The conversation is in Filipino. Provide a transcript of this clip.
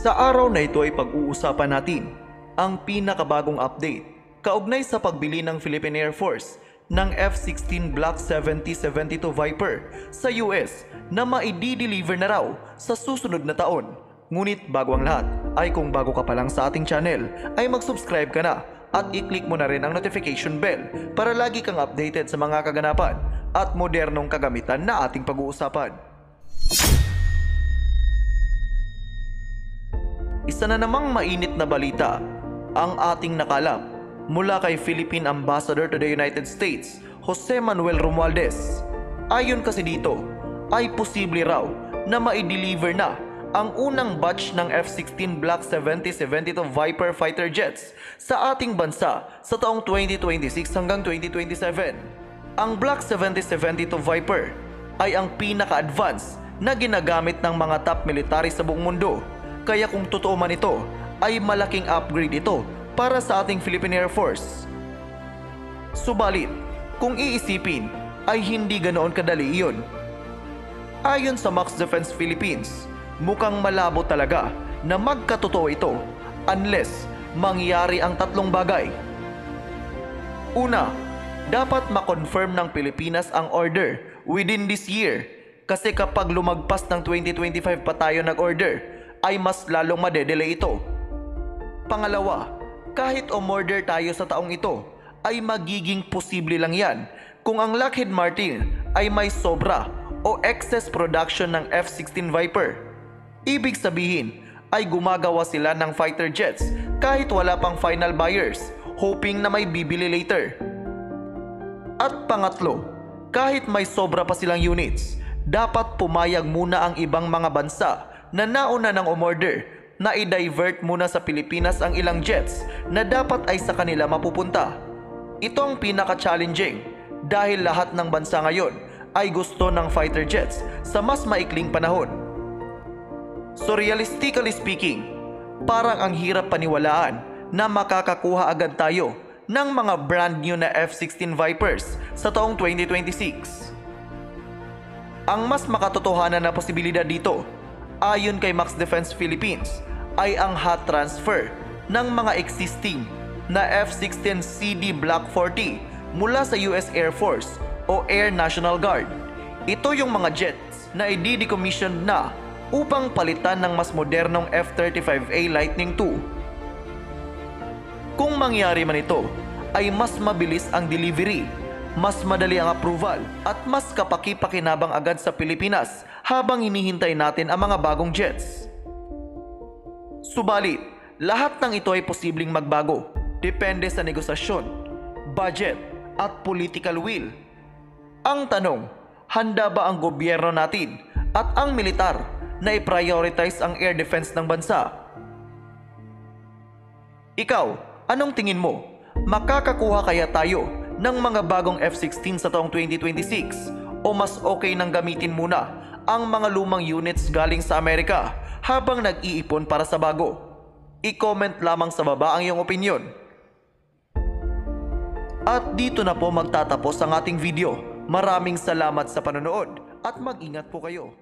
Sa araw na ito ay pag-uusapan natin ang pinakabagong update kaugnay sa pagbili ng Philippine Air Force ng F-16 Block 70-72 Viper sa US na maidi-deliver na raw sa susunod na taon. Ngunit bago ang lahat ay kung bago ka pa lang sa ating channel ay mag-subscribe ka na at i-click mo na rin ang notification bell para lagi kang updated sa mga kaganapan at modernong kagamitan na ating pag-uusapan. Isa na namang mainit na balita ang ating nakalap mula kay Philippine Ambassador to the United States, Jose Manuel Romualdez. Ayon kasi dito, ay posible raw na ma-deliver na ang unang batch ng F-16 Block 70-72 Viper fighter jets sa ating bansa sa taong 2026 hanggang 2027. Ang Block 70-72 Viper ay ang pinaka-advance na ginagamit ng mga top military sa buong mundo. Kaya kung totoo man ito, ay malaking upgrade ito para sa ating Philippine Air Force. Subalit, kung iisipin, ay hindi ganoon kadali iyon. Ayon sa Max Defense Philippines, mukhang malabo talaga na magkatotoo ito unless mangyari ang tatlong bagay. Una, dapat makonfirm ng Pilipinas ang order within this year kasi kapag lumagpas ng 2025 pa tayo nag-order, ay mas lalong madedelay ito. Pangalawa, kahit umorder tayo sa taong ito, ay magiging posible lang yan kung ang Lockheed Martin ay may sobra o excess production ng F-16 Viper. Ibig sabihin ay gumagawa sila ng fighter jets kahit wala pang final buyers, hoping na may bibili later. At pangatlo, kahit may sobra pa silang units, dapat pumayag muna ang ibang mga bansa na nauna ng umorder na i-divert muna sa Pilipinas ang ilang jets na dapat ay sa kanila mapupunta. Ito ang pinaka-challenging dahil lahat ng bansa ngayon ay gusto ng fighter jets sa mas maikling panahon. So realistically speaking, parang ang hirap paniwalaan na makakakuha agad tayo ng mga brand new na F-16 Vipers sa taong 2026. Ang mas makatotohanan na posibilidad dito, ayon kay Max Defense Philippines, ay ang hot transfer ng mga existing na F-16 CD Block 40 mula sa US Air Force o Air National Guard. Ito yung mga jets na i-decommission na upang palitan ng mas modernong F-35A Lightning II. Kung mangyari man ito, ay mas mabilis ang delivery, mas madali ang approval at mas kapaki-pakinabang agad sa Pilipinas habang hinihintay natin ang mga bagong jets. Subalit, lahat ng ito ay posibleng magbago, depende sa negosasyon, budget at political will. Ang tanong, handa ba ang gobyerno natin at ang militar na i-prioritize ang air defense ng bansa? Ikaw, anong tingin mo? Makakakuha kaya tayo ng mga bagong F-16 sa taong 2026 o mas okay nang gamitin muna ang mga lumang units galing sa Amerika habang nag-iipon para sa bago? I-comment lamang sa baba ang iyong opinyon. At dito na po magtatapos ang ating video. Maraming salamat sa panonood at mag-ingat po kayo.